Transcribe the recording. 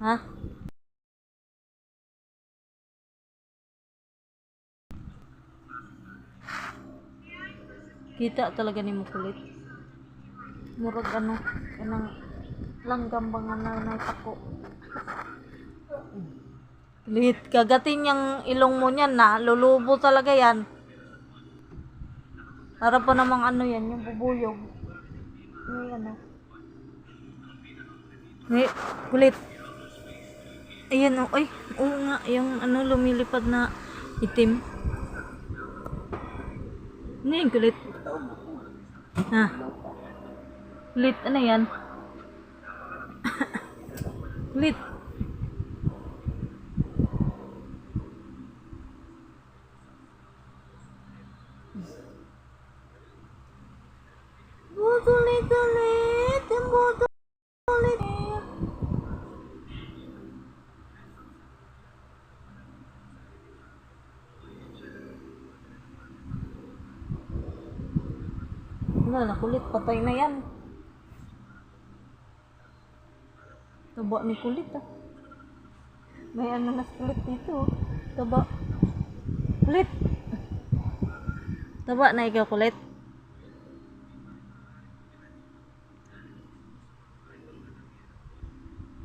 Ha? Kita talaga ni mo kulit. Murag ano, kanang langgam ba nga na ako. Kulit, kagatin yung ilong mo niyan na, lulubo talaga yan. Para pa namang ano yan, yung bubuyog. May ano. May kulit. Ayan o, ay, oo nga, yung ano lumilipad na itim. Ano yung kulit? Ha? Kulit, ano yan? Kulit. Butulit-ulit, yung butulit. Wala na, kulit, patay na yan. Taba ni kulit ah. May ano na kulit dito. Taba. Kulit. Taba na ikaw kulit.